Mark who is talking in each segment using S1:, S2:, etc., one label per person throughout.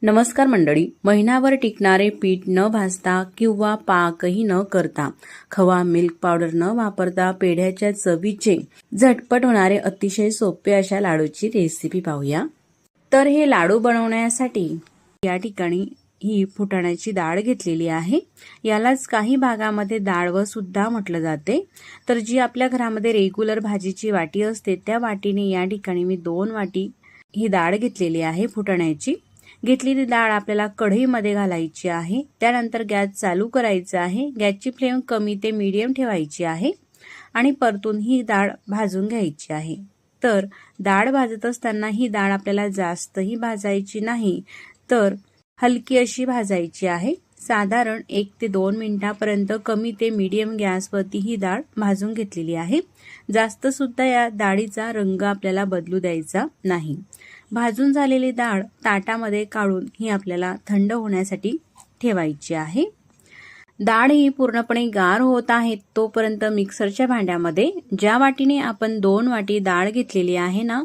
S1: नमस्कार मंडळी, महिनाभर टिकणारे पीठ न भाजता किंवा पाकही न करता, खवा मिल्क पावडर न वापरता पेढ्याच्या चवीचे झटपट होणारे अतिशय सोपे अशा लाडूची रेसिपी पाहूया। तर हे लाडू बनवण्यासाठी या ठिकाणी ही फुटाण्याची डाळ घेतलेली आहे। यालाच काही भागामध्ये डाळव सुद्धा म्हटलं जाते। तर जी आपल्या घरामध्ये रेग्युलर भाजीची वाटी असते त्या वाटीने या ठिकाणी मी 2 वाटी ही डाळ घेतलेली आहे। फुटाण्याची घेतलेली डाळ आपल्याला कढईमध्ये घालायची आहे। त्यानंतर गॅस चालू करायचा आहे। गॅसची फ्लेम कमी ते मीडियम ठेवायची आहे आणि परतून ही डाळ भाजून घ्यायची आहे। तर डाळ भाजत असताना ही डाळ आपल्याला जास्तही भाजायची नाही, तर हलकी अशी भाजायची आहे। साधारण 1 ते 2 मिनिटांपर्यंत कमी ते मीडियम गॅसवरती ही डाळ भाजून घेतलेली आहे। जास्त सुद्धा या डाळीचा रंग आपल्याला बदलू द्यायचा नाही। भाजून झालेली डाळ ताटामध्ये काढून ही आपल्याला थंड होण्यासाठी ठेवायची आहे। डाळ ही पूर्णपणे गार होत आहे तोपर्यंत मिक्सरच्या भांड्यामध्ये ज्या वाटीने आपण 2 वाटी डाळ घेतलेली आहे ना,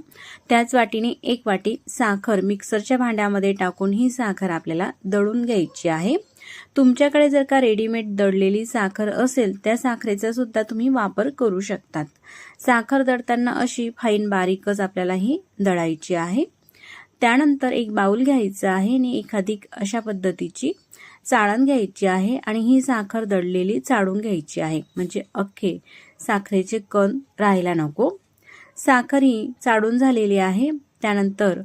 S1: त्याच वाटीने 1 वाटी साखर मिक्सरच्या भांड्यामध्ये टाकून ही साखर आपल्याला दळून घ्यायची आहे। तुमच्याकडे जर का रेडीमेड दळलेली साखर असेल त्या साखरेचा सुद्धा तुम्ही वापर करू शकतात। साखर दळताना अशी फाईन बारीकच आपल्याला ही दळायची आहे। त्यानंतर एक बाउल घ्यायचा आहे आणि एखादी अशा पद्धतीची चाळण घ्यायची आहे आणि ही साखर दळलेली चाळून घ्यायची आहे, म्हणजे अख्खे साखरेचे कण राहायला नको। साखर ही चाळून झालेली आहे। त्यानंतर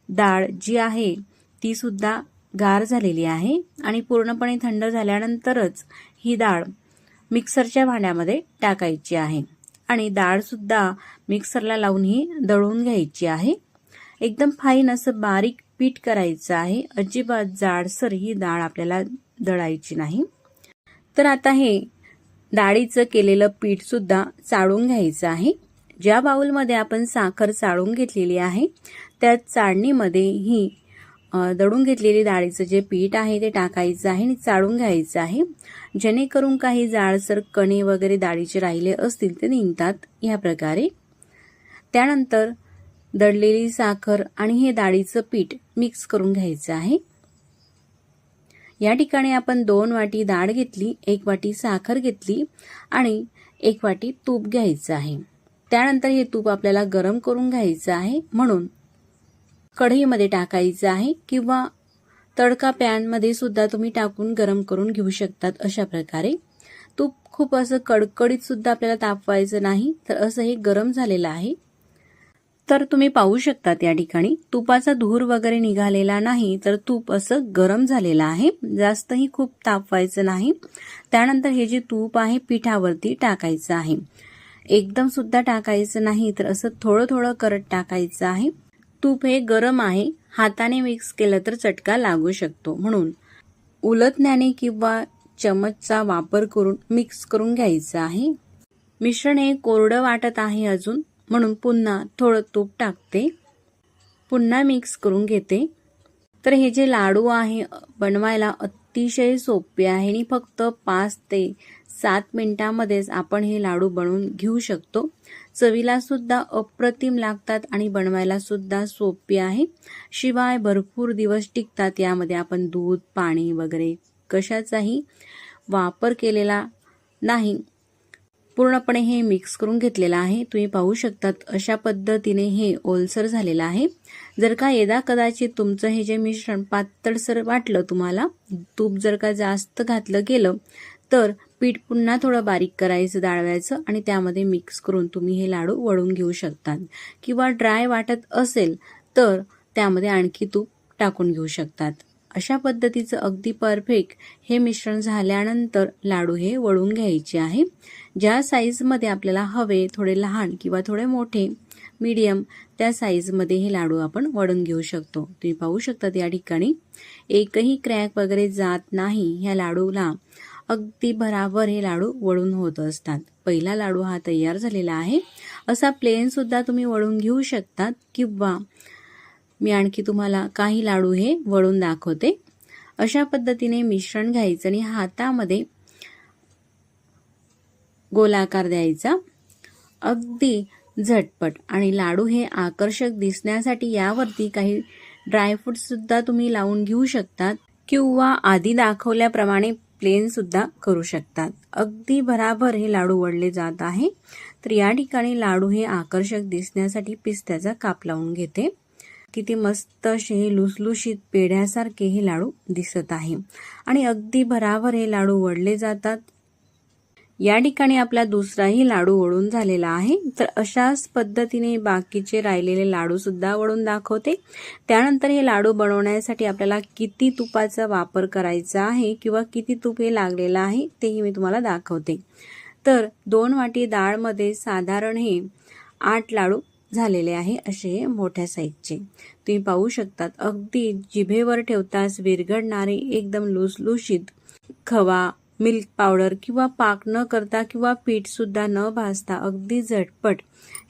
S1: डाळ जी आहे ती सुद्धा गार झालेली आहे आणि पूर्णपणे थंड झाल्यानंतरच ही डाळ मिक्सरच्या भांड्यामध्ये टाकायची आहे आणि डाळ सुद्धा मिक्सरला लावून ही दळून घ्यायची आहे। एकदम फाईन असं बारीक पीठ करायचं आहे। अजिबात जाडसर ही डाळ आपल्याला दळायची नाही। तर आता हे डाळीचं केलेलं पीठ सुद्धा चाळून घ्यायचं आहे। ज्या बाउलमध्ये आपण साखर चाळून घेतलेली आहे त्या चाळणीमध्ये ही दळून घेतलेली डाळीचं जे पीठ आहे ते टाकायचं आहे आणि चाळून घ्यायचं आहे, जेणेकरून काही जाडसर कणे वगैरे डाळीचे राहिले असतील ते निघतात या प्रकारे। त्यानंतर दळलेली साखर आणि हे डाळीचं पीठ मिक्स करून घ्यायचं आहे। या ठिकाणी आपण 2 वाटी डाळ घेतली, 1 वाटी साखर घेतली आणि 1 वाटी तूप घ्यायचं आहे। त्यानंतर हे तूप आपल्याला गरम करून घ्यायचं आहे, म्हणून कढईमध्ये टाकायचं आहे किंवा तडका पॅन मध्ये सुद्धा तुम्ही टाकून गरम करून घेऊ शकतात। अशा प्रकारे तूप खूप असं कडकडीत सुद्धा आपल्याला तापवायचं नाही, तर असं हे गरम झालेलं आहे। तर तुम्ही पाहू शकतात या ठिकाणी तुपाचा धूर वगैरे निघालेला नाही, तर तूप असं गरम झालेलं आहे, जास्तही खूप तापवायचं नाही। त्यानंतर हे जे तूप आहे पिठावरती टाकायचं आहे, एकदम सुद्धा टाकायचं नाही, तर असं थोडं थोडं करत टाकायचं आहे। तूप हे गरम आहे, हाताने मिक्स केलं तर चटका लागू शकतो, म्हणून उलटण्याने किंवा चमचचा वापर करून मिक्स करून घ्यायचं आहे। मिश्रण हे कोरडं वाटत आहे अजून, म्हणून पुन्हा थोडं तूप टाकते, पुन्हा मिक्स करून घेते। तर हे जे लाडू आहे बनवायला अतिशय सोपे आहे आणि फक्त 5 ते 7 मिनिटांमध्येच आपण हे लाडू बनवून घेऊ शकतो। चवीला सुद्धा अप्रतिम लागतात आणि बनवायला सुद्धा सोपे आहे। शिवाय भरपूर दिवस टिकतात। यामध्ये आपण दूध, पाणी वगैरे कशाचाही वापर केलेला नाही, पूर्णपणे हे मिक्स करून घेतलेलं आहे। तुम्ही पाहू शकतात अशा पद्धतीने हे ओलसर झालेलं आहे। जर का यदा कदाचित तुमचं हे जे मिश्रण पातळसर वाटलं तुम्हाला, तूप जर का जास्त घातलं गेलं, तर पीठ पुन्हा थोडं बारीक करायचं डाळव्याचं आणि त्यामध्ये मिक्स करून तुम्ही हे लाडू वळून घेऊ शकतात, किंवा ड्राय वाटत असेल तर त्यामध्ये आणखी तूप टाकून घेऊ शकतात। अशा पद्धतीचं अगदी परफेक्ट हे मिश्रण झाल्यानंतर लाडू हे वळून घ्यायचे आहे। ज्या साईजमध्ये आपल्याला हवे, थोडे लहान किंवा थोडे मोठे मीडियम, त्या साईजमध्ये हे लाडू आपण वळून घेऊ शकतो। तुम्ही पाहू शकतात या ठिकाणी एकही क्रॅक वगैरे जात नाही। ह्या लाडूला अगदी बराबर हे लाडू वळून होत असतात। पहिला लाडू हा तयार झालेला आहे। असा प्लेन सुद्धा तुम्ही वळून घेऊ शकतात, किंवा मी आणखी तुम्हाला काही लाडू हे वळून दाखवते। अशा पद्धतीने मिश्रण घ्यायचं आणि हातामध्ये गोलाकार द्यायचा, अगदी झटपट। आणि लाडू हे आकर्षक दिसण्यासाठी यावरती काही ड्रायफ्रूटसुद्धा तुम्ही लावून घेऊ शकतात किंवा आधी दाखवल्याप्रमाणे प्लेन सुद्धा करू शकतात. अगदी भराभर हे लाडू वळले जात आहे. तर या ठिकाणी लाडू हे आकर्षक दिसण्यासाठी पिस्त्याचा काप लावून घेते. किती मस्त असे हे लुसलुशीत पेढ्यासारखे हे लाडू दिसत आहे आणि अगदी भराभर हे लाडू वळले जातात. या ठिकाणी आपला दुसराही लाडू वळून झालेला आहे. तर अशाच पद्धतीने बाकीचे राहिलेले लाडू सुद्धा वळून दाखवते. त्यानंतर हे लाडू बनवण्यासाठी आपल्याला किती तुपाचा वापर करायचा आहे किंवा किती तूप हे लागलेलं आहे तेही मी तुम्हाला दाखवते. तर 2 वाटी डाळमध्ये साधारण हे 8 लाडू झालेले आहे, असे मोठ्या साईजचे. तुम्ही पाहू शकतात अगदी जिभेवर ठेवताच विरघळणारे एकदम लुसलुशीत खवा, मिल्क पावडर किंवा पाक न करता किंवा पीठ सुद्धा न भाजता अगदी झटपट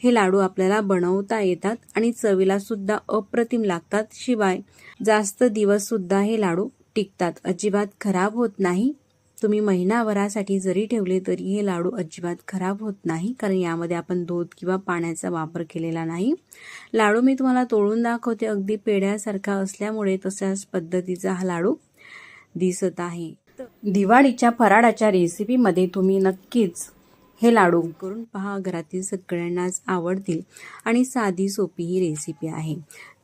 S1: हे लाडू आपल्याला बनवता येतात आणि चवीला सुद्धा अप्रतिम लागतात. शिवाय जास्त दिवस सुद्धा हे लाडू टिकतात, अजिबात खराब होत नाही. तुम्ही महिनाभरासाठी जरी ठेवले तरी हे लाडू अजिबात खराब होत नाही, कारण यामध्ये आपण दूध किंवा पाण्याचा वापर केलेला नाही. लाडू मी तुम्हाला तोडून दाखवते. अगदी पेढ्यासारखा असल्यामुळे तशाच पद्धतीचा हा लाडू दिसत आहे. दिवाळीच्या फराळाच्या रेसिपीमध्ये तुम्ही नक्कीच हे लाडू करून पहा. घरातील सगळ्यांनाच आवडतील आणि साधी सोपी ही रेसिपी आहे.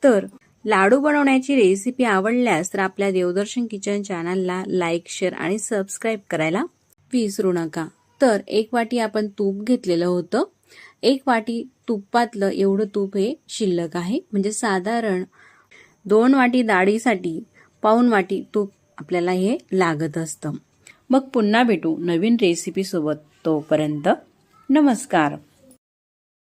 S1: तर लाडू बनवण्याची रेसिपी आवडल्यास तर आपल्या देवदर्शन किचन चॅनलला लाईक, शेअर आणि सबस्क्राईब करायला विसरू नका. तर 1 वाटी आपण तूप घेतलेलं होतं. 1 वाटी तुपातलं एवढं तूप हे शिल्लक आहे. म्हणजे साधारण 2 वाटी डाळीसाठी पाऊण वाटी तूप आपल्याला हे लागत असतं. मग पुन्हा भेटू नवीन रेसिपी सोबत. तोपर्यंत नमस्कार.